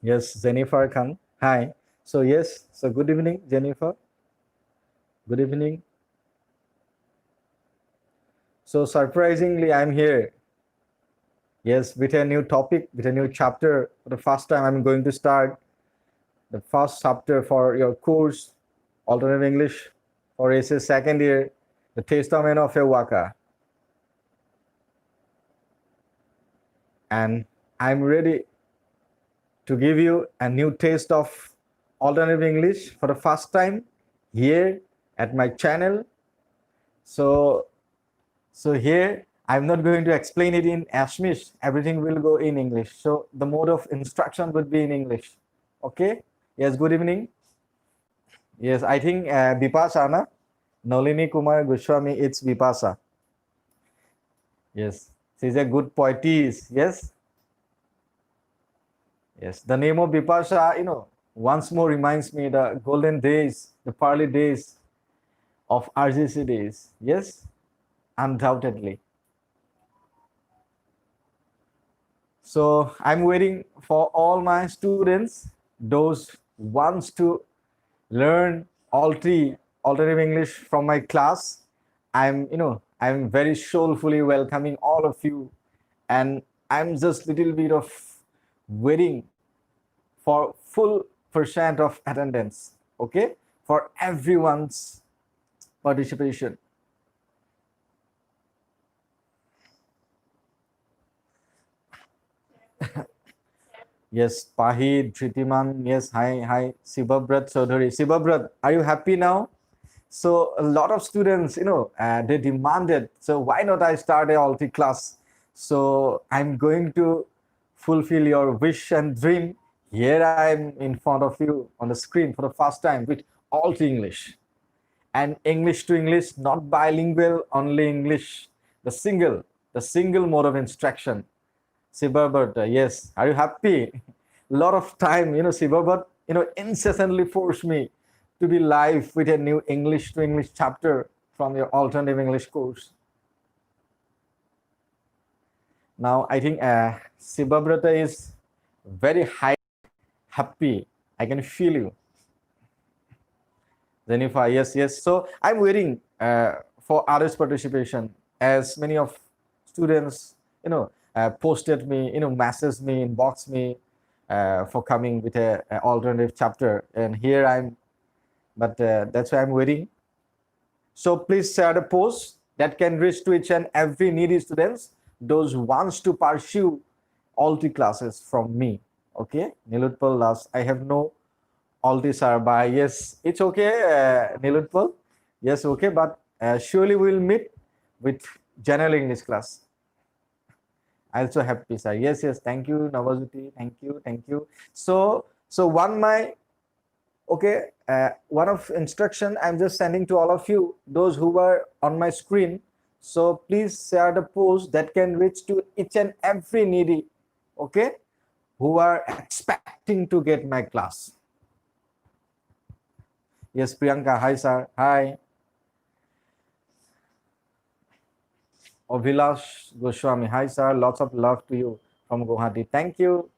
Yes, Jennifer Khan. Hi. So yes, so good evening, Jennifer. Good evening. So surprisingly, I'm here. Yes, with a new topic, with a new chapter. For the first time, I'm going to start the first chapter for your course, Alternative English for SS second year, the Testament of a Waka. And I'm ready to give you a new taste of Alternative English for the first time here at my channel. So So here, I'm not going to explain it in Assamese. Everything will go in English. So the mode of instruction would be in English. Okay? Yes, good evening. Yes, I think Bipasa, na? Nalini Kumar Goswami, it's Bipasa. Yes, she's a good poetess. Yes? Yes, the name of Bipasa, once more reminds me the golden days, the pearly days of RGC days. Yes? Undoubtedly. So I'm waiting for all my students, those wants to learn all three alternative English from my class. I'm very soulfully welcoming all of you, and I'm just little bit of waiting for full percent of attendance. Okay, for everyone's participation. Yes, Pahid, Dhritiman, yes, hi, Sibabrat Chaudhary. Sibabrat, are you happy now? So a lot of students, they demanded, so why not I start a Alti class? So I'm going to fulfill your wish and dream. Here I'm in front of you on the screen for the first time with Alti English. And English to English, not bilingual, only English, the single mode of instruction. Sibabat, yes. Are you happy? Lot of time, Sibabat, incessantly forced me to be live with a new English to English chapter from your alternative English course. Now, I think Sibabrata is very happy. I can feel you. Jennifer, yes. So I'm waiting for others' participation. As many of students, posted me, messaged me, inbox me for coming with a alternative chapter. And here I'm, but that's why I'm waiting. So please share the post that can reach to each and every needy students, those wants to pursue all the classes from me. Okay, Nilutpal last. I have no all these are by. Yes, it's okay, Nilutpal. Yes, okay, but surely we'll meet with general English class. Also happy, sir. Yes. Thank you, Navajuti. Thank you. So one my okay, one of instruction I'm just sending to all of you, those who were on my screen. So please share the post that can reach to each and every needy, okay, who are expecting to get my class. Yes, Priyanka. Hi, sir. Hi. Abhilash Goswami. Hi, sir. Lots of love to you from Guwahati. Thank you.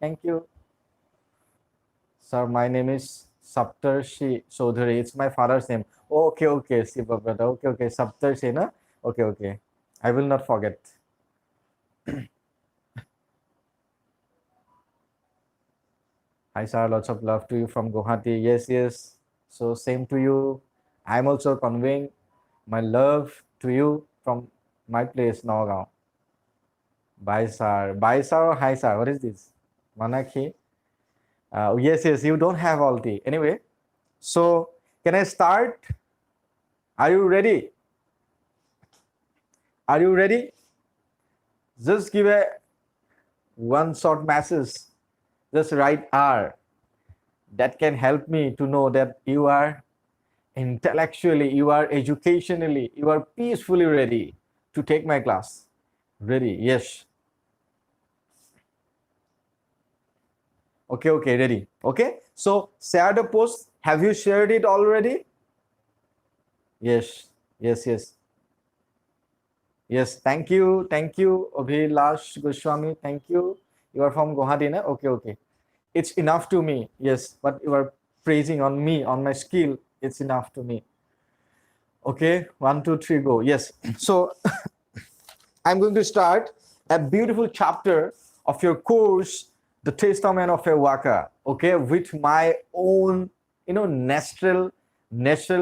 Sir, my name is Saptarshi Chaudhary. It's my father's name. Okay, Siva brother. Okay, Saptarshi, na? Okay. I will not forget. Hi, sir. Lots of love to you from Guwahati. Yes. So, same to you. I'm also conveying my love to you from my place, Nagaon. Bye, sir. Bye, sir. Hi, sir. What is this? Manaki. Yes. You don't have all the. Anyway, so can I start? Are you ready? Are you ready? Just give a one short message. Just write R. That can help me to know that you are intellectually, you are educationally, you are peacefully ready to take my class. Ready? Yes. Okay, ready. Okay. So share the post. Have you shared it already? Yes. Yes. Thank you, Abhilash Goswami. Thank you. You are from Guwahati, na? Okay. it's enough to me. Yes, what you are praising on me, on my skill, it's enough to me. Okay, 1, 2, 3, go. Yes. So I'm going to start a beautiful chapter of your course, The Testament of a Worker, okay, with my own, natural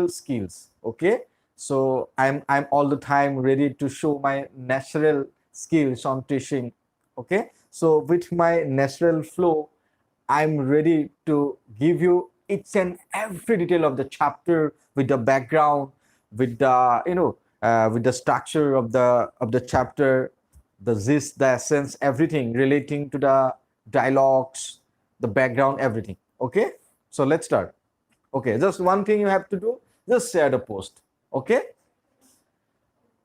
skills, okay. So I'm all the time ready to show my natural skills on teaching, okay. So with my natural flow, I'm ready to give you each and every detail of the chapter with the background, with the with the structure of the chapter, the gist, the essence, everything relating to the dialogues, the background, everything. Okay, so let's start. Okay, just one thing you have to do: just share the post. Okay,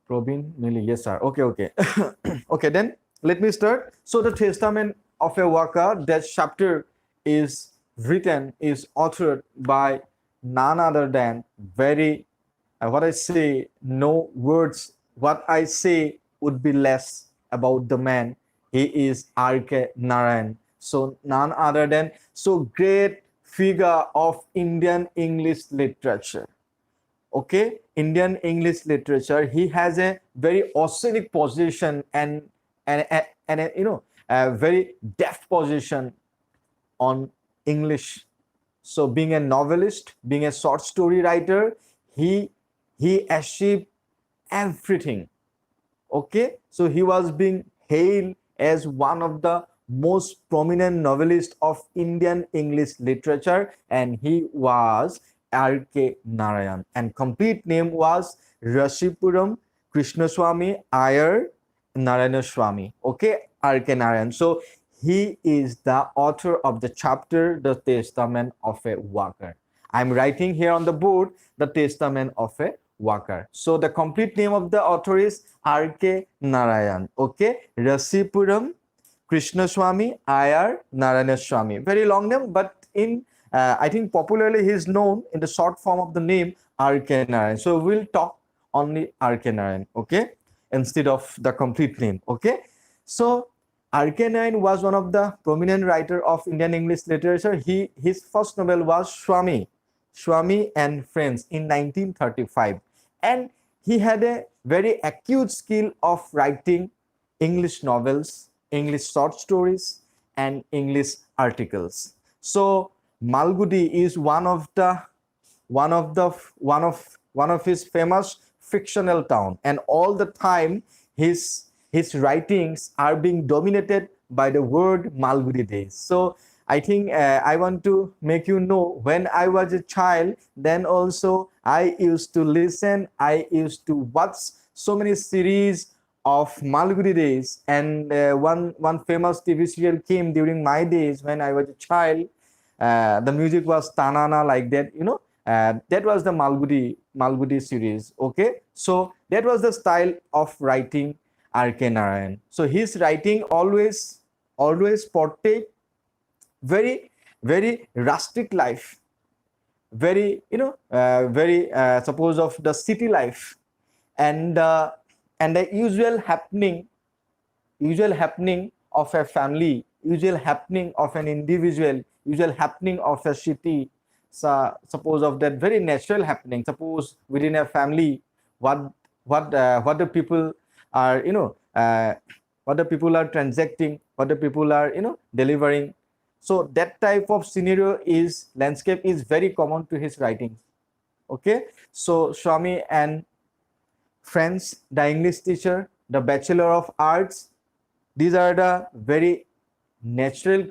Robin, Millie, yes, sir. Okay, okay. Okay, then let me start. So, the Testament of a Worker, that chapter is written, is authored by none other than very, what I say, no words, what I say would be less about the man. He is R.K. Narayan. So, none other than so great figure of Indian English literature. Okay, Indian English literature, he has a very authentic position and a, a very deft position on English. So being a novelist, being a short story writer, he he achieved everything. Okay, so he was being hailed as one of the most prominent novelists of Indian English literature, and he was R.K. Narayan, and complete name was Rashipuram Krishnaswamy Iyer Narayanaswamy. Okay, R.K. Narayan. So he is the author of the chapter The Testament of a Worker. I'm writing here on the board The Testament of a Worker. So the complete name of the author is R.K. Narayan. Okay, Rasipuram Krishnaswamy Iyer Narayanaswamy. Very long name, but in I think popularly he is known in the short form of the name R.K. Narayan. So we'll talk only R.K. Narayan. Okay, instead of the complete name. Okay, so R.K. Narayan was one of the prominent writer of Indian English literature. His first novel was Swami and Friends in 1935, and he had a very acute skill of writing English novels, English short stories, and English articles. So Malgudi is one of his famous fictional town, and all the time his writings are being dominated by the word Malgudi days. So I think I want to make you know, when I was a child, then also I used to listen, I used to watch so many series of Malgudi days, and one famous TV serial came during my days when I was a child. The music was Tanana, like that, that was the Malgudi series. Okay, so that was the style of writing R.K. Narayan. So his writing always portray very rustic life, very very suppose of the city life, and the usual happening of a family, usual happening of an individual, usual happening of a city. So suppose of that very natural happening, suppose within a family, what the people are what the people are transacting, what the people are delivering. So that type of scenario is landscape is very common to his writings. Okay, so Swami and Friends, the English teacher, the Bachelor of Arts, these are the very natural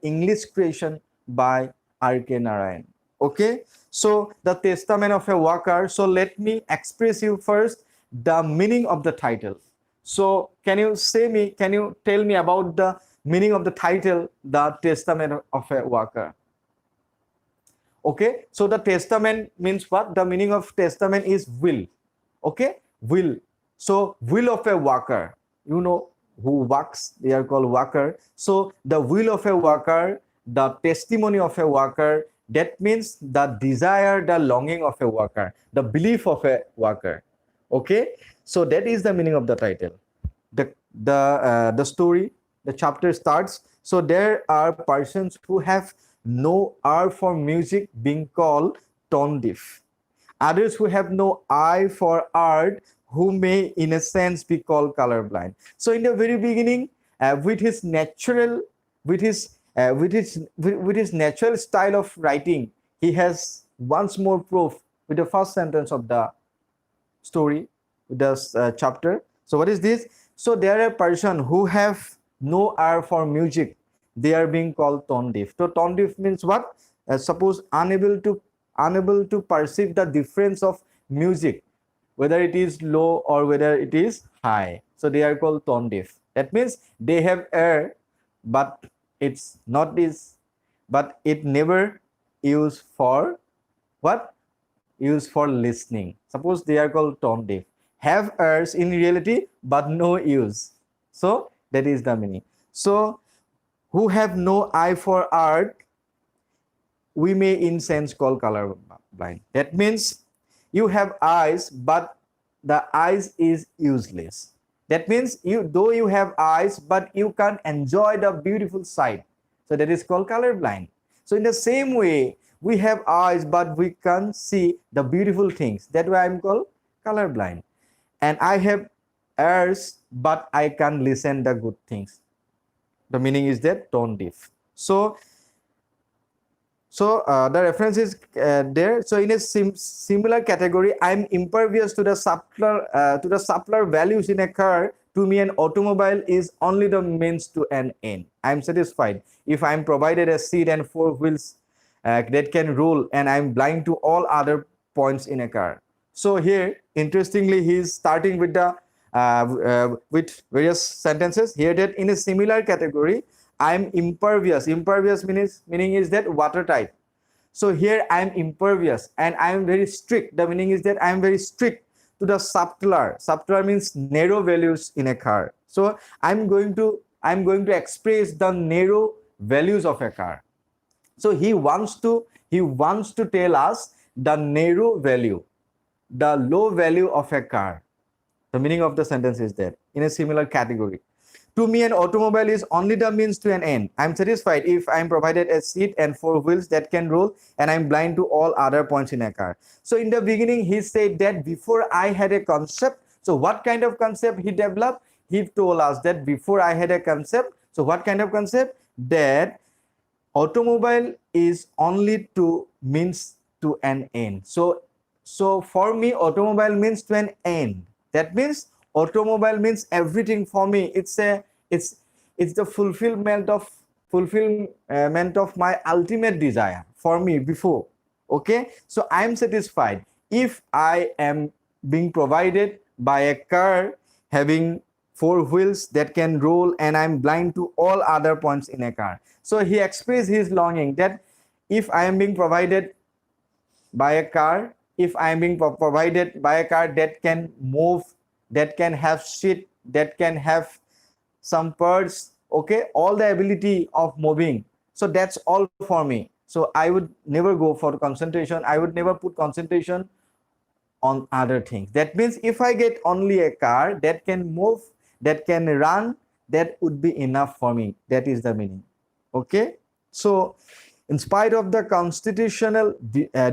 English creation by R.K. Narayan. Okay, so the Testament of a Worker. So let me express you first the meaning of the title. So can you tell me about the meaning of the title, The Testament of a Worker? Okay, so the testament means what? The meaning of testament is will. Okay, will. So will of a worker, who works, they are called worker. So the will of a worker, the testimony of a worker, that means the desire, the longing of a worker, the belief of a worker. Okay, so that is the meaning of the title. The story, the chapter starts. So there are persons who have no ear for music being called tone deaf. Others who have no eye for art, who may in a sense be called colorblind. So in the very beginning, with his natural, with his natural style of writing, he has once more proof with the first sentence of the story, with the chapter. So what is this? So there are a person who have no ear for music. They are being called tone deaf. So tone deaf means what? Suppose unable to perceive the difference of music, whether it is low or whether it is high. So they are called tone deaf. That means they have ear, but it's not this, but it never used for what? Used for listening. Suppose they are called tone deaf. Have ears in reality, but no use. So that is the meaning. So who have no eye for art, we may in sense call color blind. That means you have eyes, but the eyes is useless. That means though you have eyes, but you can't enjoy the beautiful sight. So that is called color blind. So in the same way, we have eyes, but we can't see the beautiful things. That's why I'm called color blind. And I have ears, but I can't listen the good things. The meaning is that tone deaf. So the reference is there. So in a similar category, I'm impervious to the subtler values in a car. To me, an automobile is only the means to an end. I'm satisfied if I'm provided a seat and four wheels that can roll, and I'm blind to all other points in a car. So here, interestingly, he's starting with the with various sentences here, that in a similar category, I'm impervious. Impervious meaning is that watertight. So here I am impervious and I am very strict. The meaning is that I am very strict to the subtler. Subtler means narrow values in a car. So I'm going to express the narrow values of a car. So he wants to tell us the narrow value, the low value of a car. The meaning of the sentence is there in a similar category. To me, an automobile is only the means to an end. I'm satisfied if I'm provided a seat and four wheels that can roll, and I'm blind to all other points in a car. So in the beginning, he said that before I had a concept. So what kind of concept he developed? He told us that before I had a concept. So what kind of concept? That automobile is only to means to an end. So for me, automobile means to an end. That means automobile means everything for me. It's the fulfillment of my ultimate desire for me before. Okay, so I am satisfied if I am being provided by a car having four wheels that can roll, and I'm blind to all other points in a car. So he expressed his longing that if I am being provided by a car, if I am being provided by a car that can move, that can have seat, that can have some parts, okay, all the ability of moving. So that's all for me. So I would never go for concentration. I would never put concentration on other things. That means if I get only a car that can move, that can run, that would be enough for me. That is the meaning. Okay. So in spite of the constitutional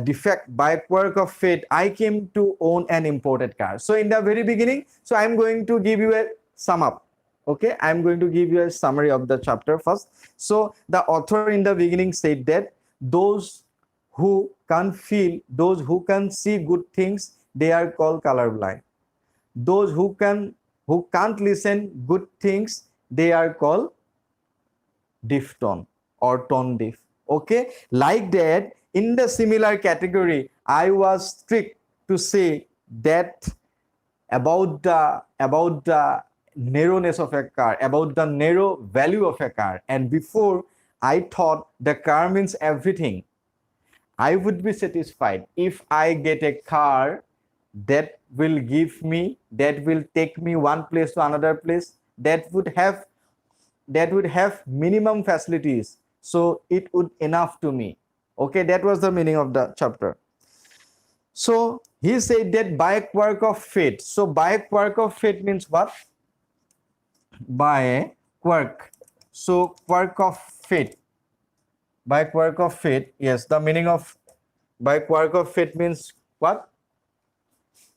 defect, by quirk of fate, I came to own an imported car. So in the very beginning, so I'm going to give you a sum up. Okay, I'm going to give you a summary of the chapter first. So the author in the beginning said that those who can feel, those who can see good things, they are called colorblind. Those who can't listen good things, they are called deaf tone or tone deaf. Okay, like that, in the similar category, I was strict to say that about the narrowness of a car, about the narrow value of a car. And before, I thought the car means everything. I would be satisfied if I get a car that will take me one place to another place, that would have minimum facilities. So it would enough to me. Okay, that was the meaning of the chapter. So he said that by a quirk of fate. So by a quirk of fate means what? By a quirk. So quirk of fate. By quirk of fate, yes, the meaning of by quirk of fate means what?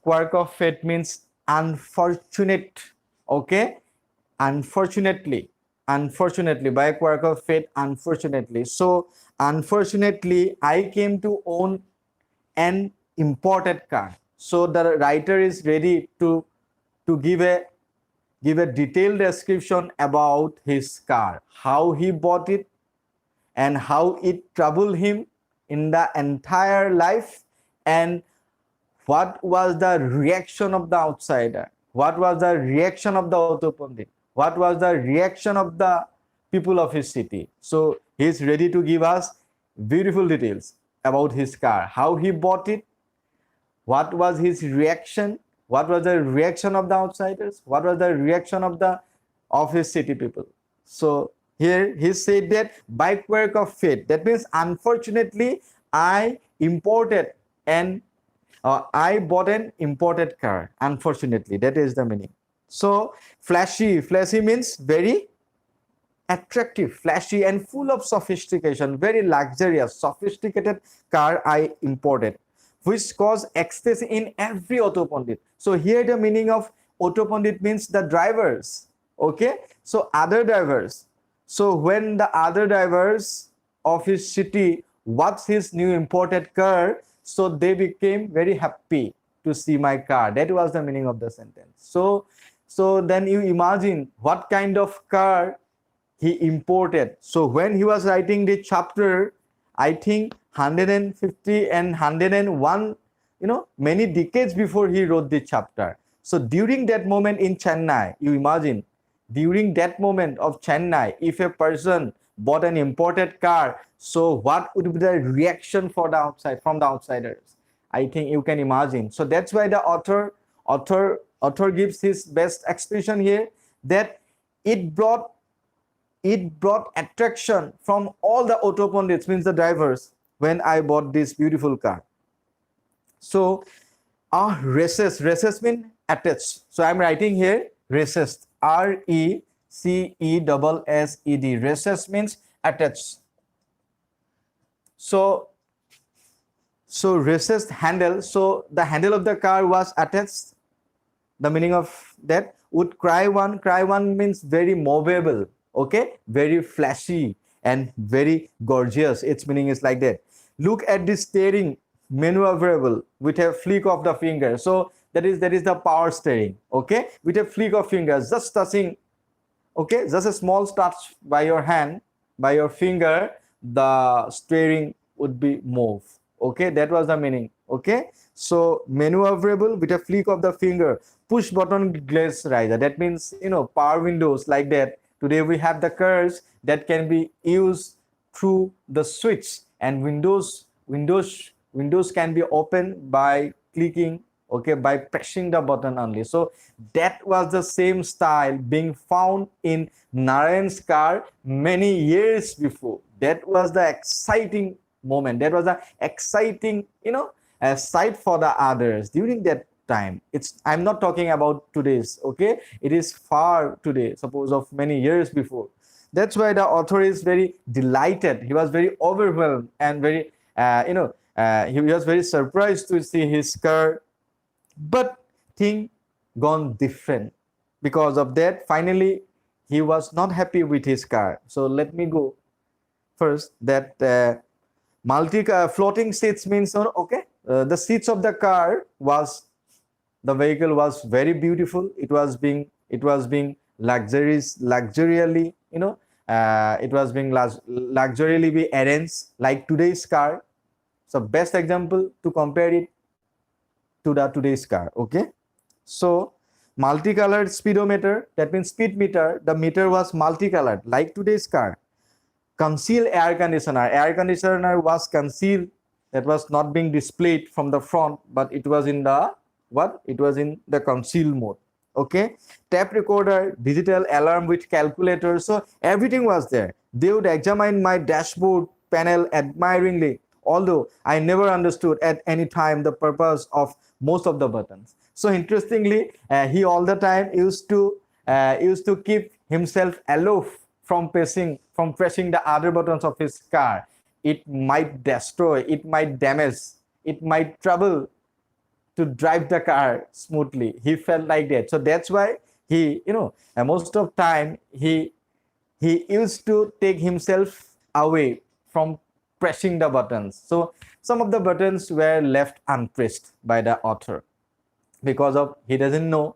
Quirk of fate means unfortunate. Okay, unfortunately, by quirk of fate, unfortunately. So unfortunately, I came to own an imported car. So the writer is ready to give a detailed description about his car, how he bought it, and how it troubled him in the entire life, and what was the reaction of the outsider, what was the reaction of the Autopandit, what was the reaction of the people of his city. So he is ready to give us beautiful details about his car, how he bought it, what was his reaction, what was the reaction of the outsiders, what was the reaction of his city people. So here he said that by quirk of fate, that means unfortunately I imported and I bought an imported car. Unfortunately, that is the meaning. So flashy means very attractive, flashy, and full of sophistication, very luxurious, sophisticated car I imported, which cause excess in every Autopandit. So here the meaning of Autopandit means the drivers. Okay, so other drivers. So when the other drivers of his city watched his new imported car, so they became very happy to see my car. That was the meaning of the sentence. So then you imagine what kind of car he imported. So when he was writing the chapter, I think 150 and 101, many decades before he wrote the chapter. So during that moment in Chennai, you imagine, during that moment of Chennai, if a person bought an imported car, so what would be the reaction from the outsiders? I think you can imagine. So that's why the author gives his best expression here, that it brought attraction from all the Autopandits, means the drivers, when I bought this beautiful car. So recessed means attached. So I'm writing here recessed, RECESSED. Recessed means attached. So recessed handle. So the handle of the car was attached. The meaning of that would cry one means very movable. Okay, very flashy and very gorgeous. Its meaning is like that. Look at the steering, maneuverable with a flick of the finger. So that is the power steering. Okay, with a flick of fingers, just touching. Okay, just a small touch by your hand, by your finger, the steering would be moved. Okay, that was the meaning. Okay, so maneuverable with a flick of the finger. Push button glass riser, that means power windows, like that. Today we have the cars that can be used through the switch, and windows can be opened by clicking, okay, by pressing the button only. So that was the same style being found in Narayan's car many years before. That was the exciting moment. That was the exciting, sight for the others during that time. I'm not talking about today's, okay, it is far today, suppose of many years before. That's why the author is very delighted. He was very overwhelmed and very he was very surprised to see his car, but thing gone different. Because of that, finally he was not happy with his car. So let me go first that floating seats means, okay, the seats of the car the vehicle was very beautiful. It was being luxuriously, it was being luxuriously be arranged like today's car. So best example to compare it to the today's car. Okay, so multicolored speedometer, that means speed meter. The meter was multicolored like today's car. Concealed air conditioner was concealed, that was not being displayed from the front, but it was in the it was in the concealed mode. Okay, tape recorder, digital alarm with calculator. So everything was there. They would examine my dashboard panel admiringly, although I never understood at any time the purpose of most of the buttons. So interestingly, he all the time used to keep himself aloof from pressing the other buttons of his car, it might destroy, it might damage, it might trouble to drive the car smoothly. He felt like that. So that's why he, most of time he used to take himself away from pressing the buttons. So some of the buttons were left unpressed by the author because of he doesn't know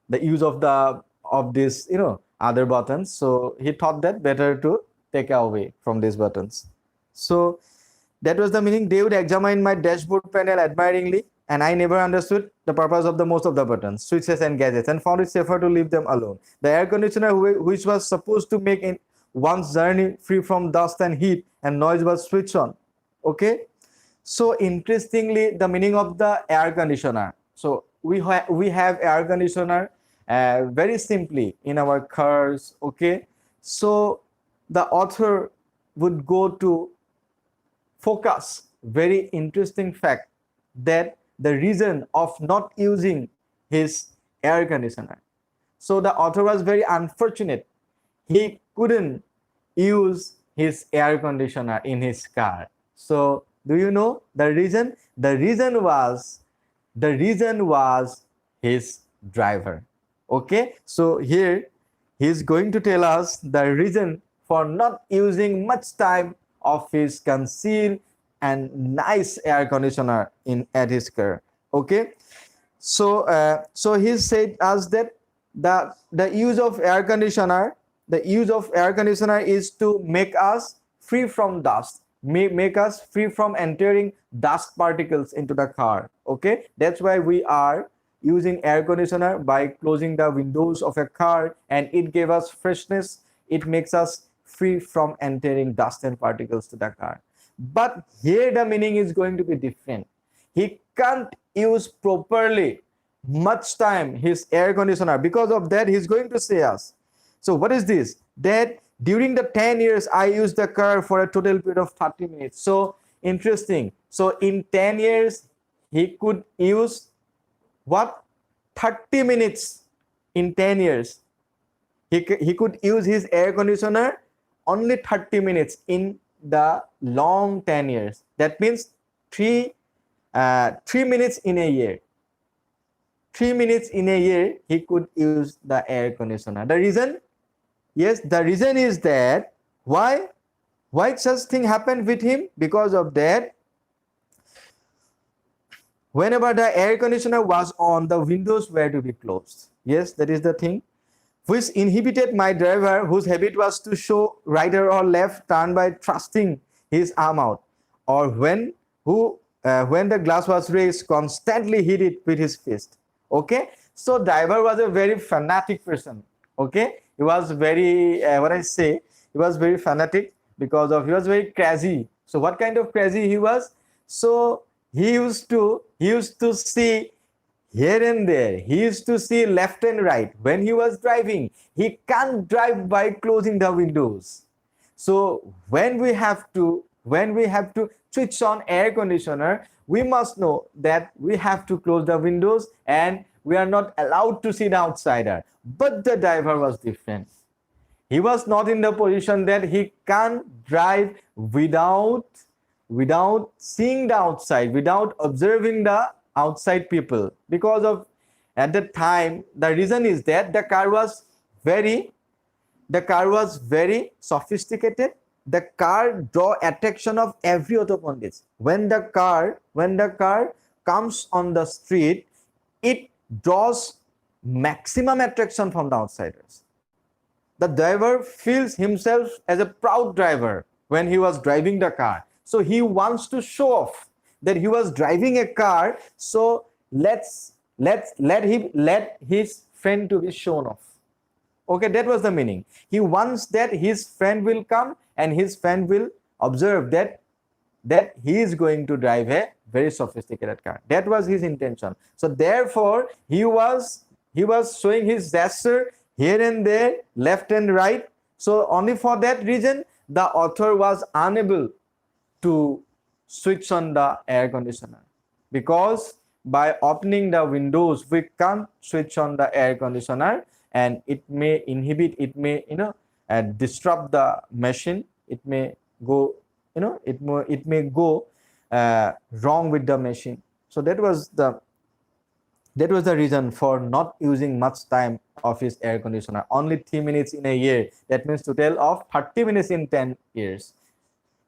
the use of this other buttons. So he thought that better to take away from these buttons. So that was the meaning. They would examine my dashboard panel admiringly, and I never understood the purpose of the most of the buttons, switches and gadgets, and found it safer to leave them alone. The air conditioner, which was supposed to make one's journey free from dust and heat and noise, was switched on. Okay. So interestingly, the meaning of the air conditioner. So we have air conditioner very simply in our cars. Okay. So the author would go to focus very interesting fact that the reason of not using his air conditioner. So the author was very unfortunate. He couldn't use his air conditioner in his car. So do you know the reason? The reason was his driver. Okay. So here he is going to tell us the reason for not using much time of his concealed and nice air conditioner at his car. Okay. So he said us that the use of air conditioner is to make us free from dust, make us free from entering dust particles into the car. Okay. That's why we are using air conditioner by closing the windows of a car, and it gave us freshness. It makes us free from entering dust and particles to the car. But here the meaning is going to be different. He can't use properly much time his air conditioner. Because of that, he's going to say us. So what is this? That during the 10 years, I used the car for a total period of 30 minutes. So interesting. So in 10 years, he could use what? 30 minutes in 10 years. He could use his air conditioner only 30 minutes in the long 10 years. That means 3 minutes in a year. 3 minutes in a year he could use the air conditioner. The reason? Yes, the reason is that why such thing happened with him? Because of that, whenever the air conditioner was on, the windows were to be closed. Yes, that is the thing, which inhibited my driver, whose habit was to show right or left turn by thrusting his arm out, or when the glass was raised, constantly hit it with his fist. Okay. So driver was a very fanatic person. Okay. He was very, he was very fanatic because he was very crazy. So what kind of crazy he was? So he used to see here and there. He used to see left and right. When he was driving, he can't drive by closing the windows. So when we have to switch on air conditioner, we must know that we have to close the windows and we are not allowed to see the outsider. But the driver was different. He was not in the position that he can't drive without seeing the outside, without observing the outside people. Because of at the time, the reason is that the car was very sophisticated. The car draw attraction of every automobilist. When the car comes on the street, it draws maximum attraction from the outsiders. The driver feels himself as a proud driver when he was driving the car. So he wants to show off that he was driving a car. So let his friend to be shown off. Okay, that was the meaning. He wants that his friend will come and his friend will observe that he is going to drive a very sophisticated car. That was his intention. So therefore, he was showing his gesture here and there, left and right. So only for that reason, the author was unable to switch on the air conditioner, because by opening the windows, we can't switch on the air conditioner, and it may inhibit, it may disrupt the machine. It may go, it may go wrong with the machine. So that was the reason for not using much time of his air conditioner. Only 3 minutes in a year. That means total of 30 minutes in 10 years.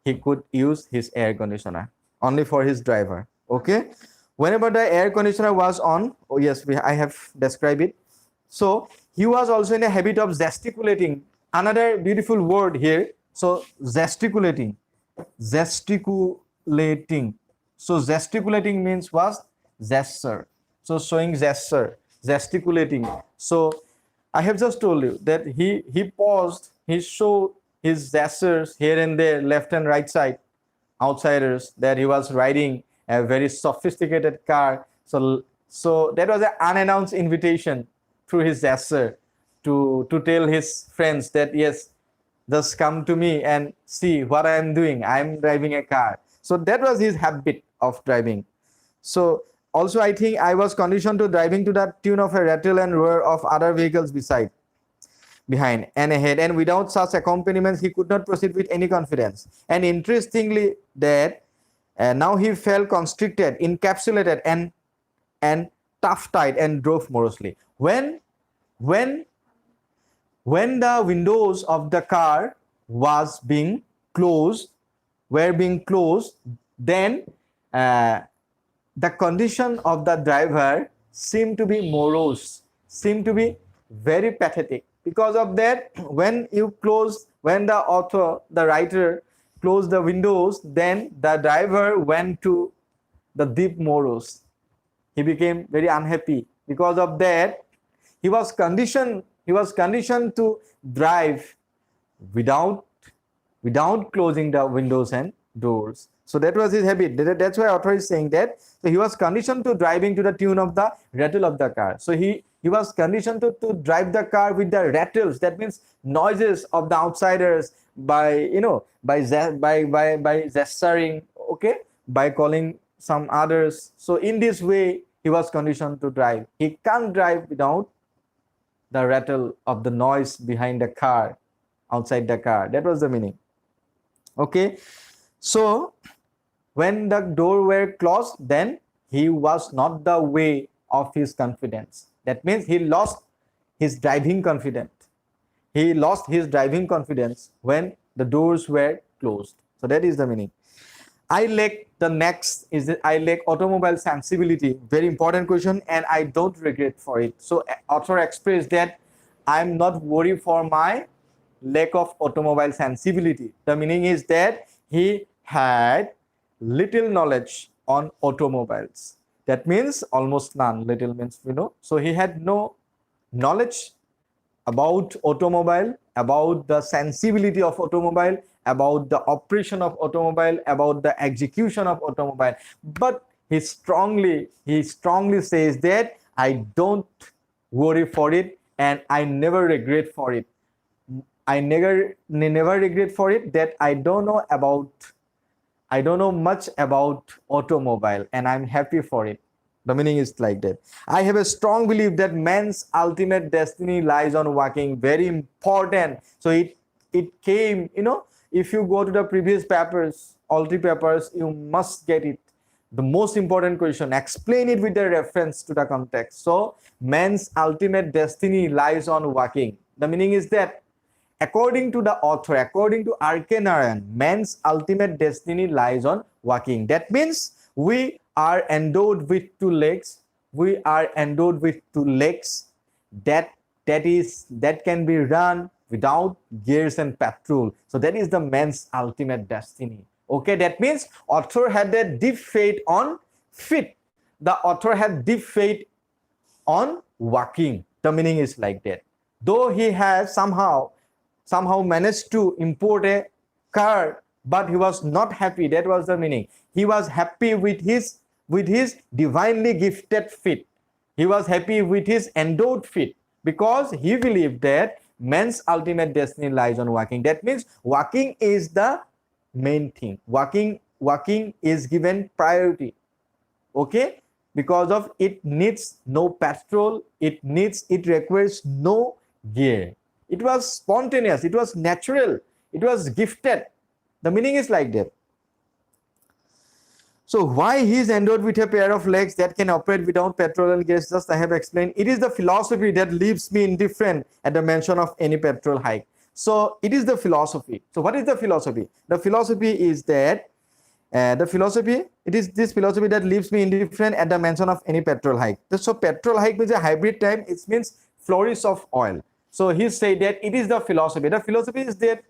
He could use his air conditioner only for his driver. Okay. Whenever the air conditioner was on, oh yes, I have described it. So he was also in a habit of gesticulating. Another beautiful word here. So gesticulating. So gesticulating means was gesture. So showing gesture, gesticulating. So I have just told you that he paused, he showed his gestures here and there, left and right side, outsiders, that he was riding a very sophisticated car. So that was an unannounced invitation through his gesture to tell his friends that yes, just come to me and see what I am doing. I am driving a car. So that was his habit of driving. So also, I think I was conditioned to driving to the tune of a rattle and roar of other vehicles behind and ahead, and without such accompaniments, he could not proceed with any confidence. And interestingly, that now he felt constricted, encapsulated, and tough-tied, and drove morosely. When the windows of the car were being closed, then the condition of the driver seemed to be morose, seemed to be very pathetic. Because of that, when the writer closed the windows, then the driver went to the deep morose. He became very unhappy. Because of that, he was conditioned to drive without closing the windows and doors. So that was his habit. That's why author is saying that. So he was conditioned to driving to the tune of the rattle of the car. So he was conditioned to drive the car with the rattles. That means noises of the outsiders by gesturing, okay, by calling some others. So in this way, he was conditioned to drive. He can't drive without the rattle of the noise behind the car, outside the car. That was the meaning. Okay. So when the door were closed, then he was not the way of his confidence. That means he lost his driving confidence. He lost his driving confidence when the doors were closed. So that is the meaning. I lack automobile sensibility. Very important question, and I don't regret for it. So author expressed that I'm not worried for my lack of automobile sensibility. The meaning is that he had little knowledge on automobiles. That means almost none. Little means, So he had no knowledge about automobile, about the sensibility of automobile, about the operation of automobile, about the execution of automobile. But he strongly says that I don't worry for it, and I never regret for it. I never regret for it that I don't know much about automobile, and I'm happy for it. The meaning is like that. I have a strong belief that man's ultimate destiny lies on walking. Very important. So it came, if you go to the previous papers, all three papers, you must get it. The most important question, explain it with the reference to the context. So man's ultimate destiny lies on walking. The meaning is that according to the author, according to R.K. Narayan, man's ultimate destiny lies on walking. That means we are endowed with two legs. We are endowed with two legs that can be run without gears and petrol. So that is the man's ultimate destiny. Okay, that means author had a deep faith on feet. The author had deep faith on walking. The meaning is like that. Though he has somehow managed to import a car, but he was not happy. That was the meaning. He was happy with his divinely gifted feet. He was happy with his endowed feet because he believed that man's ultimate destiny lies on walking. That means walking is the main thing. Walking is given priority. Okay, because of it needs no petrol. It requires no gear. It was spontaneous. It was natural. It was gifted. The meaning is like that. So why he is endowed with a pair of legs that can operate without petrol and gas? Just I have explained. It is the philosophy that leaves me indifferent at the mention of any petrol hike. So it is the philosophy. So what is the philosophy? The philosophy is that it is this philosophy that leaves me indifferent at the mention of any petrol hike. So petrol hike means a hybrid time. It means flourish of oil. So he said that it is the philosophy. The philosophy is that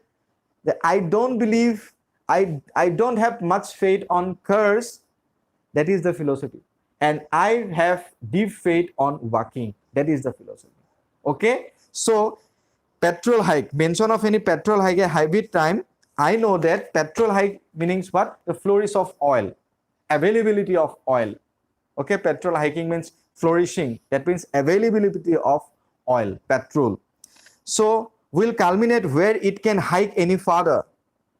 I don't believe, I don't have much faith on curse. That is the philosophy. And I have deep faith on walking. That is the philosophy. Okay. So petrol hike, mention of any petrol hike, a hybrid time. I know that petrol hike means what? The flourish of oil, availability of oil. Okay, petrol hiking means flourishing. That means availability of oil, petrol. So will culminate where it can hike any further.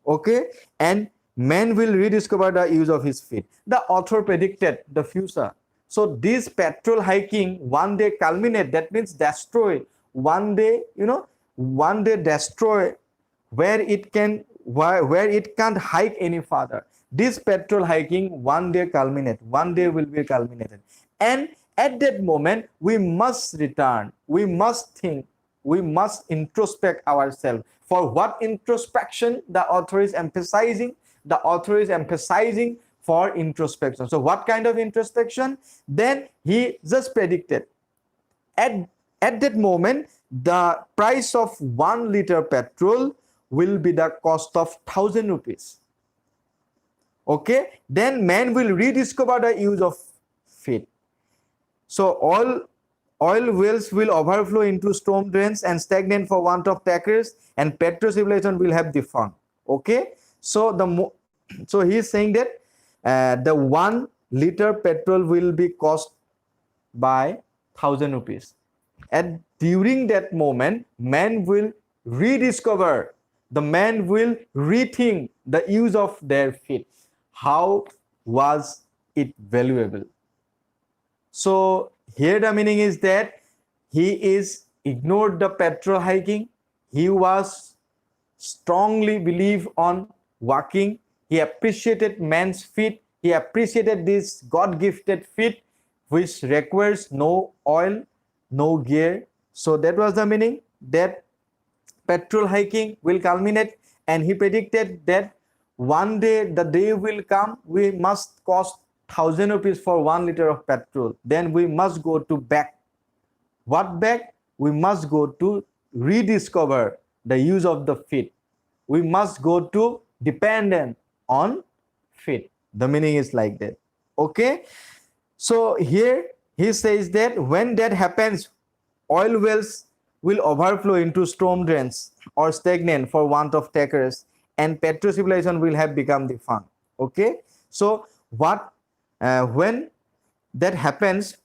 Okay, and man will rediscover the use of his feet. The author predicted the future. So this petrol hiking one day culminate. That means destroy. One day, one day destroy where it can't hike any further. This petrol hiking one day culminate. One day will be culminated. And at that moment, we must return. We must think. We must introspect ourselves. For what introspection the author is emphasizing? The author is emphasizing for introspection. So what kind of introspection? Then he just predicted. At that moment, the price of 1 liter petrol will be the cost of 1,000 rupees. Okay, then man will rediscover the use of feet. So all oil wells will overflow into storm drains and stagnate for want of takers, and petro civilization will have defunct. Okay, so so he is saying that the 1 liter petrol will be cost by 1,000 rupees. And during that moment, man will rediscover, the man will rethink the use of their feet. How was it valuable? So here the meaning is that he is ignored the petrol hiking. He was strongly believe on walking. He appreciated man's feet. He appreciated this God-gifted feet, which requires no oil, no gear. So that was the meaning, that petrol hiking will culminate, and he predicted that one day the day will come, we must cost 1,000 rupees for 1 liter of petrol. Then we must go to back. What back? We must go to rediscover the use of the feet. We must go to dependent on feet. The meaning is like that. Okay. So here he says that when that happens, oil wells will overflow into storm drains or stagnate for want of takers, and petro civilization will have become defunct. Okay. So when that happens,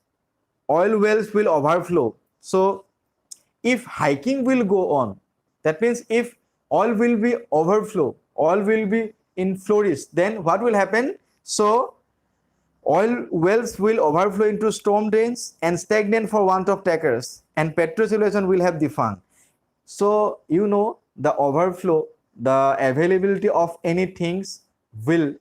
oil wells will overflow. So if hiking will go on, that means if oil will be overflow, oil will be in flourish, then what will happen? So oil wells will overflow into storm drains and stagnate for want of takers, and petro civilization will have defunct. So the overflow, the availability of any things will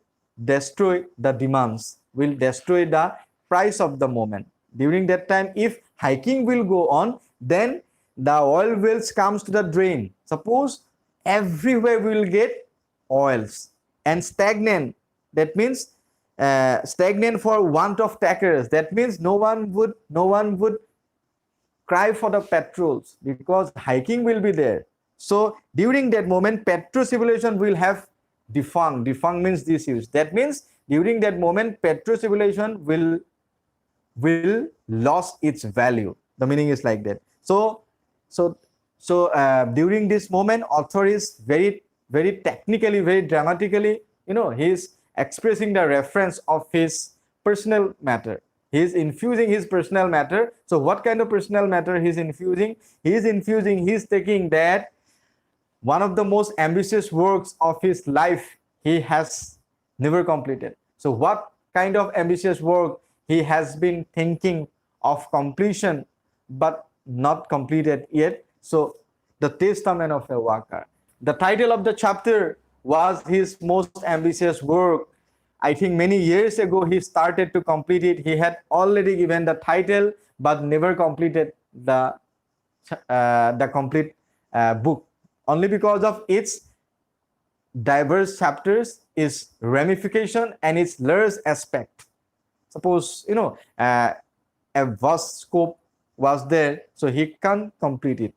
destroy the demands, will destroy the price of the moment. During that time, if hiking will go on, then the oil wells comes to the drain. Suppose everywhere we will get oils, and stagnant, that means stagnant for want of takers. That means no one would cry for the petrols because hiking will be there. So during that moment, petro civilization will have defunct. Defunct means disuse. That means during that moment, petro civilization will lose its value. The meaning is like that. So during this moment, author is very technically, very dramatically, he is expressing the reference of his personal matter. He is infusing his personal matter. So what kind of personal matter he is infusing? He is taking that one of the most ambitious works of his life he has never completed. So what kind of ambitious work he has been thinking of completion but not completed yet? So the testament of a worker. The title of the chapter was his most ambitious work. I think many years ago he started to complete it. He had already given the title but never completed the complete book, only because of its diverse chapters, its ramification and its large aspect. Suppose a vast scope was there, so he can't complete it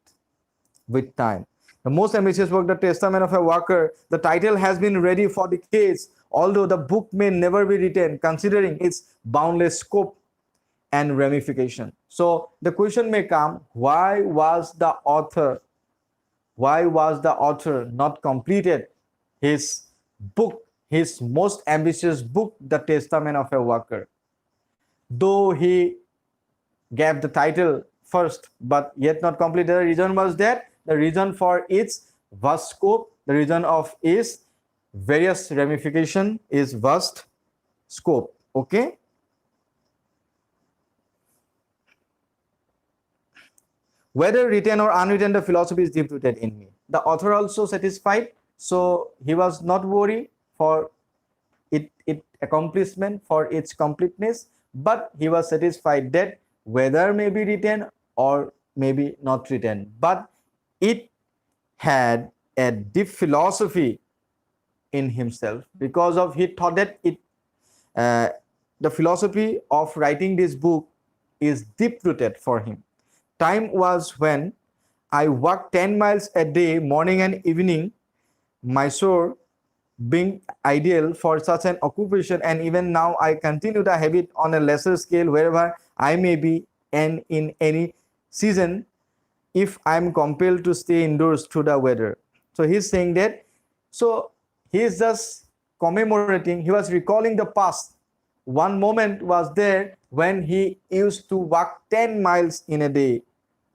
with time. The most ambitious work, The Testament of a Worker, the title has been ready for decades, although the book may never be written, considering its boundless scope and ramification. So the question may come, why was the author not completed his book, his most ambitious book, The Testament of a Worker? Though he gave the title first, but yet not completed, the reason was that the reason for its vast scope, the reason of its various ramification is vast scope. Okay. Whether written or unwritten, the philosophy is deep rooted in me. The author also satisfied, so he was not worried for its accomplishment, for its completeness, but he was satisfied that whether may be written or maybe not written, but it had a deep philosophy in himself, because of he thought that the philosophy of writing this book is deep rooted for him. Time was when I walked 10 miles a day, morning and evening, Mysore being ideal for such an occupation, and even now I continue the habit on a lesser scale wherever I may be and in any season if I am compelled to stay indoors through the weather. So he's saying that, so he is just commemorating, he was recalling the past. One moment was there when he used to walk 10 miles in a day.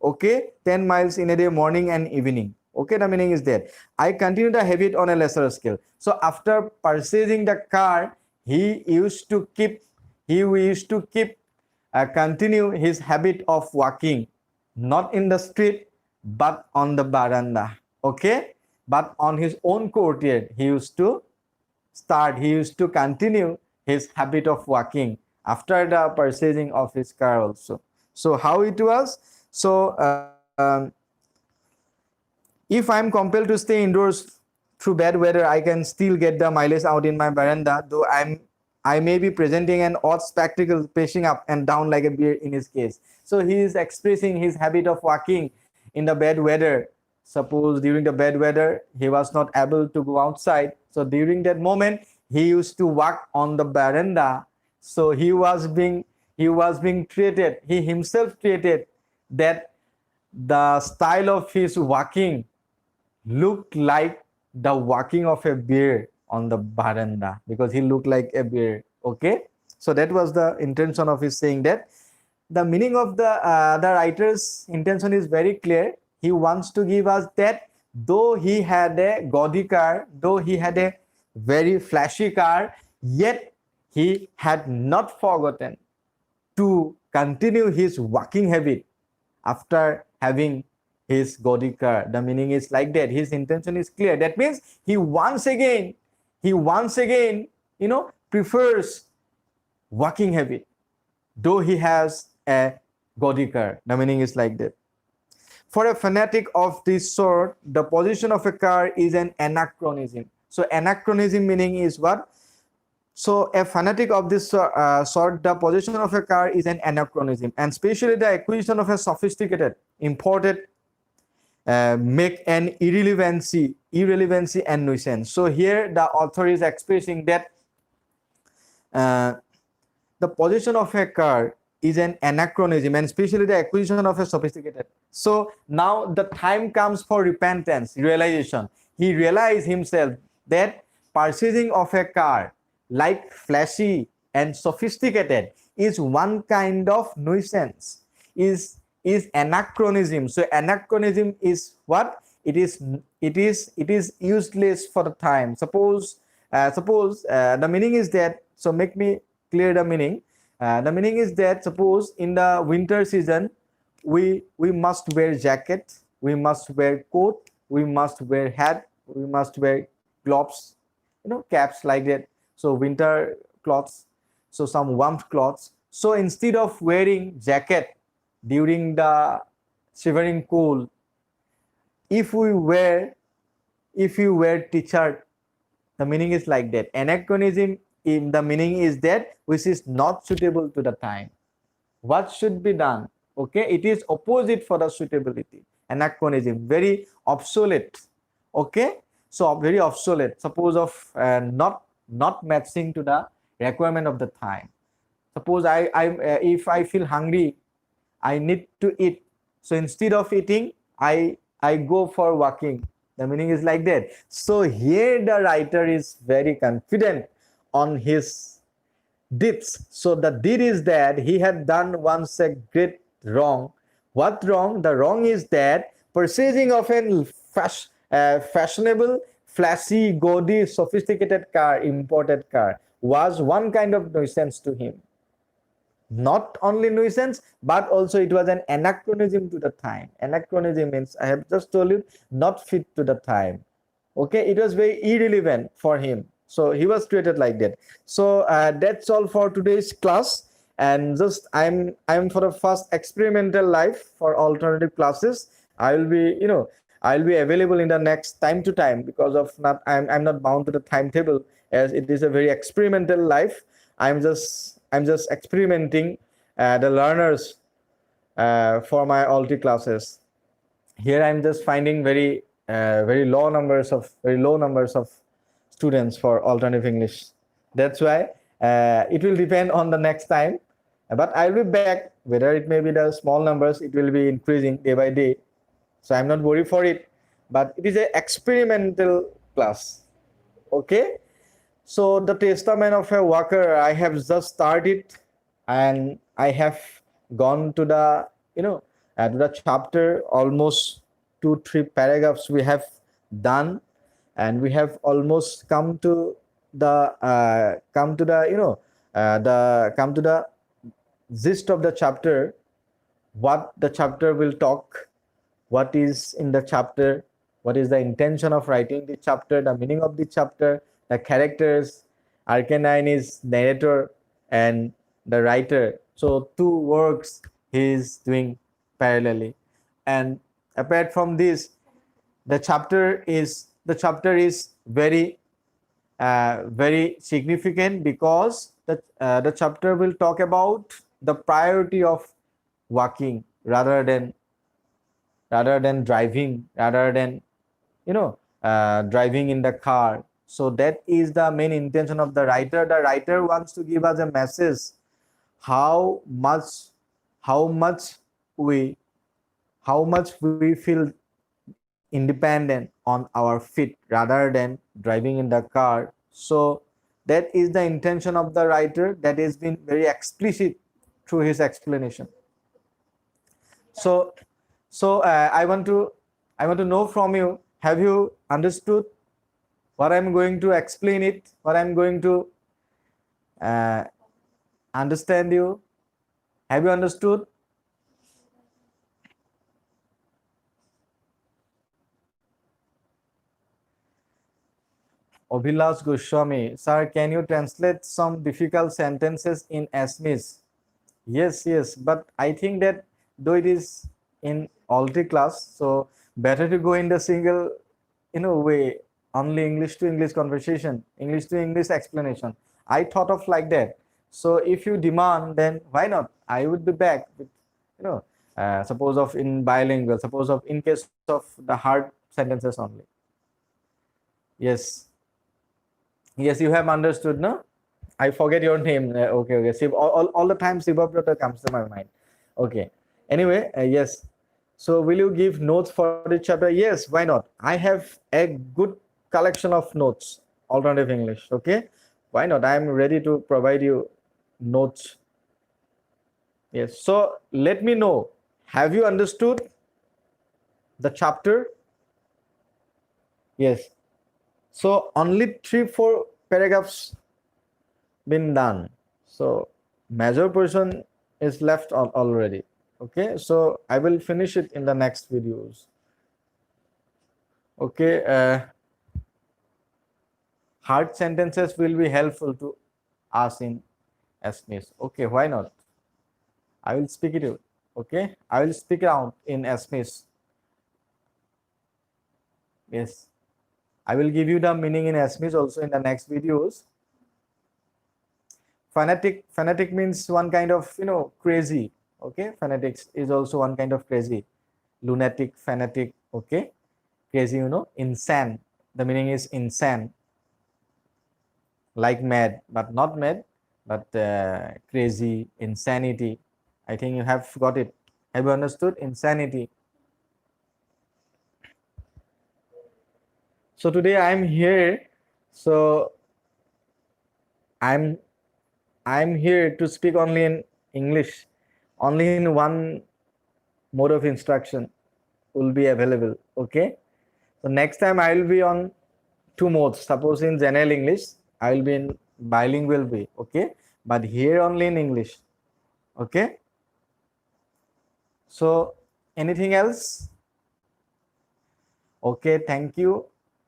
Okay, 10 miles in a day, morning and evening. Okay, the meaning is that I continue the habit on a lesser scale. So after purchasing the car, he used to continue his habit of walking, not in the street, but on the veranda. Okay, but on his own courtyard, he used to continue his habit of walking after the purchasing of his car also. So how it was? So if I am compelled to stay indoors through bad weather, I can still get the mileage out in my veranda, though I may be presenting an odd spectacle, pacing up and down like a bear in his case. So he is expressing his habit of walking in the bad weather. Suppose during the bad weather, he was not able to go outside. So during that moment, he used to walk on the veranda. So he was being created, he himself created that the style of his walking looked like the walking of a bear on the veranda, because he looked like a bear. Okay, so that was the intention of his saying that. The meaning of the writer's intention is very clear. He wants to give us that though he had a gaudy car, though he had a very flashy car, yet he had not forgotten to continue his walking habit after having his gaudy car. The meaning is like that. His intention is clear. That means he once again, prefers walking habit, though he has a gaudy car. The meaning is like that. For a fanatic of this sort, the position of a car is an anachronism. So anachronism meaning is what? So a fanatic of this sort, the possession of a car is an anachronism, and especially the acquisition of a sophisticated, imported, make an irrelevancy and nuisance. So here the author is expressing that the possession of a car is an anachronism, and especially the acquisition of a sophisticated. So now the time comes for repentance, realization. He realized himself that purchasing of a car, like flashy and sophisticated, is one kind of nuisance, is anachronism. So anachronism is what? It is useless for the time. Suppose the meaning is that, so make me clear the meaning. The meaning is that suppose in the winter season we must wear jacket, we must wear coat, we must wear hat, we must wear gloves, caps like that. So winter clothes, so some warm clothes. So instead of wearing jacket during the shivering cold, if we wear if you wear t-shirt, the meaning is like that. Anachronism, in the meaning is that which is not suitable to the time. What should be done? Okay, it is opposite for the suitability. Anachronism, very obsolete. Okay, so very obsolete. Suppose of not matching to the requirement of the time. Suppose if I feel hungry, I need to eat. So instead of eating, I go for walking. The meaning is like that. So here the writer is very confident on his deeds. So the deed is that he had done once a great wrong. What wrong? The wrong is that purchasing of a fashionable, flashy, gaudy, sophisticated car, imported car, was one kind of nuisance to him. Not only nuisance, but also it was an anachronism to the time. Anachronism means, I have just told you, not fit to the time. Okay, it was very irrelevant for him, so he was treated like that. So that's all for today's class. And just I'm for the first experimental life for alternative classes. I will be, I'll be available in the next time to time, because of not I'm not bound to the timetable, as it is a very experimental life. I'm just experimenting the learners for my alti classes. Here I'm just finding very low numbers of students for alternative English. That's why it will depend on the next time, but I'll be back. Whether it may be the small numbers, it will be increasing day by day, so I'm not worried for it. But it is an experimental class. Okay, so the testament of a worker, I have just started, and I have gone to the to the chapter. Almost 2-3 paragraphs we have done, and we have almost come to the come to the gist of the chapter. What the chapter will talk, what is in the chapter, what is the intention of writing the chapter, the meaning of the chapter, the characters. Arcanine is narrator and the writer. So two works he is doing parallelly. And apart from this, the chapter is very significant, because the chapter will talk about the priority of walking rather than driving, rather than driving in the car. So that is the main intention of the writer. The writer wants to give us a message, how much we feel independent on our feet rather than driving in the car. So that is the intention of the writer, that has been very explicit through his explanation. So I want to know from you, have you understood what I'm going to explain it, what I'm going to understand you? Have you understood? Abhilash Goswami, sir, can you translate some difficult sentences in Assamese? Yes, but I think that though it is in alti class, so better to go in the single, way, only English to English conversation, English to English explanation. I thought of like that. So if you demand, then why not? I would be back with, suppose of in bilingual, suppose of in case of the hard sentences only. Yes. Yes, you have understood, no? I forget your name. Okay. All the time Shiva Brata comes to my mind. Okay. Anyway, yes. So will you give notes for the chapter? Yes, why not? I have a good collection of notes, alternative English. Okay. Why not? I am ready to provide you notes. Yes. So let me know. Have you understood the chapter? Yes. So only 3-4 paragraphs been done. So major portion is left already. Okay, so I will finish it in the next videos. Okay, hard sentences will be helpful to us in Assamese. Okay, why not? I will speak it out. Okay, I will speak out in Assamese. Yes, I will give you the meaning in Assamese also in the next videos. Fanatic means one kind of, crazy. Okay, fanatics is also one kind of crazy. Lunatic, fanatic. Okay, crazy, insane. The meaning is insane, like mad, but not mad, but crazy, insanity. I think you have got it. Have you understood insanity? So today I'm here. So I'm I'm here to speak only in English. Only in one mode of instruction will be available. Okay. So next time I will be on two modes. Suppose in general English, I will be in bilingual way. Okay. But here only in English. Okay. So anything else? Okay. Thank you.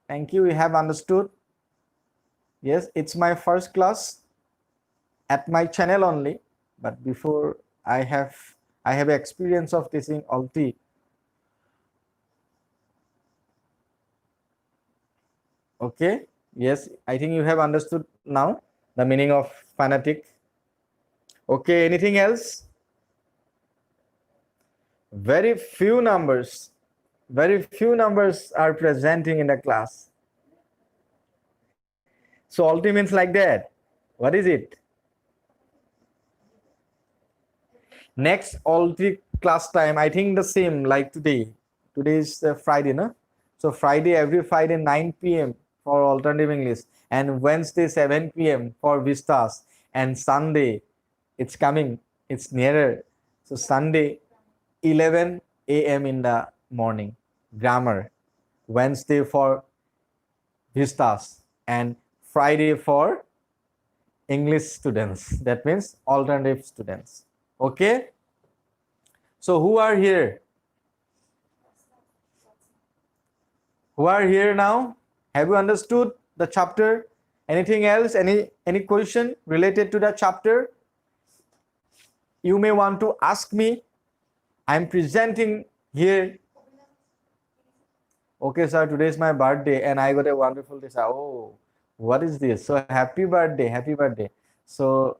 Thank you. You have understood. Yes, it's my first class at my channel only. But before I have experience of teaching Alti. Okay. Yes, I think you have understood now the meaning of fanatic. Okay, anything else? Very few numbers. Very few numbers are presenting in the class. So Alti means like that. What is it? Next Alti class time, I think the same like today. Today is Friday, no? So Friday, every Friday 9 p.m. for alternative English, and Wednesday 7 p.m. for Vistas, and Sunday, it's coming, it's nearer. So Sunday 11 a.m. in the morning, grammar. Wednesday for Vistas, and Friday for English students. That means alternative students. Okay. So who are here? Who are here now? Have you understood the chapter? Anything else? Any question related to the chapter? You may want to ask me. I'm presenting here. Okay, sir, today is my birthday and I got a wonderful day. Oh, what is this? So happy birthday, happy birthday. So,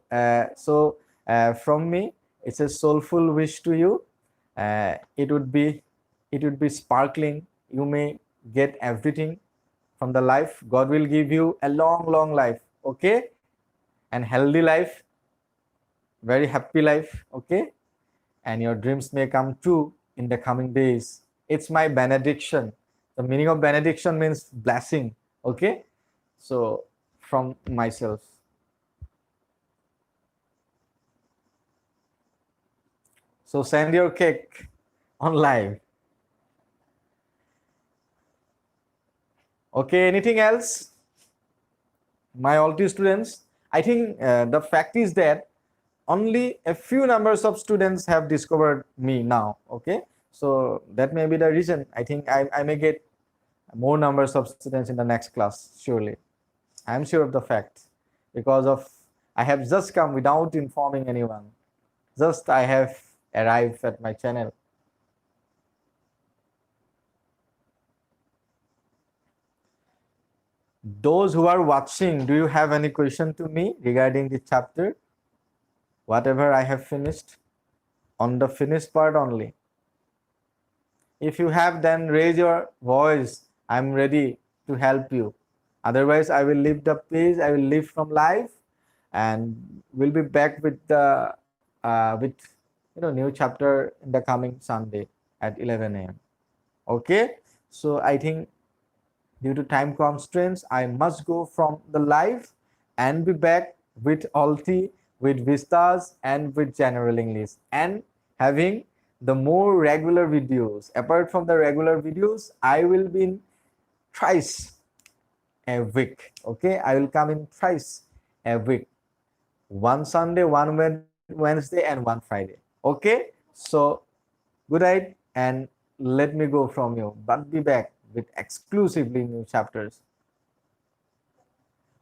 from me, it's a soulful wish to you. It would be sparkling. You may get everything from the life. God will give you a long, long life. Okay, and healthy life, very happy life. Okay, and your dreams may come true in the coming days. It's my benediction. The meaning of benediction means blessing. Okay, so from myself. So send your cake on live. Okay, anything else? My Alti students, I think the fact is that only a few numbers of students have discovered me now. Okay, so that may be the reason. I think I may get more numbers of students in the next class, surely. I am sure of the fact, because of I have just come without informing anyone. Just I have arrived at my channel. Those who are watching, do you have any question to me regarding the chapter? Whatever I have finished, on the finished part only. If you have, then raise your voice. I'm ready to help you. Otherwise, I will leave the page. I will leave from live, and we'll be back with the new chapter in the coming Sunday at 11 a.m. Okay. So I think due to time constraints, I must go from the live and be back with Alti, with Vistas, and with General English, and having the more regular videos. Apart from the regular videos, I will be in thrice a week. Okay, I will come in thrice a week. One Sunday, one Wednesday, and one Friday. Okay, so good night, and let me go from you, but be back with exclusively new chapters.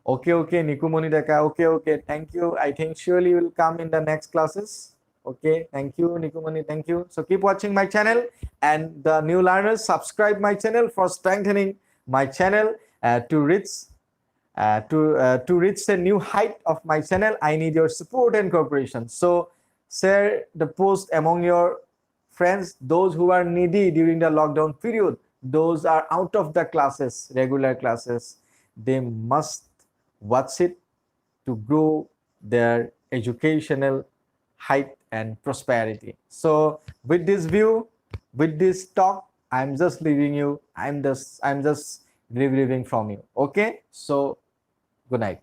Okay, Nikumoni Deka. Okay. Thank you. I think surely you will come in the next classes. Okay, thank you, Nikumoni. Thank you. So keep watching my channel, and the new learners subscribe my channel for strengthening my channel to reach a new height of my channel. I need your support and cooperation. So share the post among your friends, those who are needy during the lockdown period, those are out of the classes, regular classes. They must watch it to grow their educational height and prosperity. So with this view, with this talk, I'm just leaving you. I'm just relieving from you. Okay, so good night.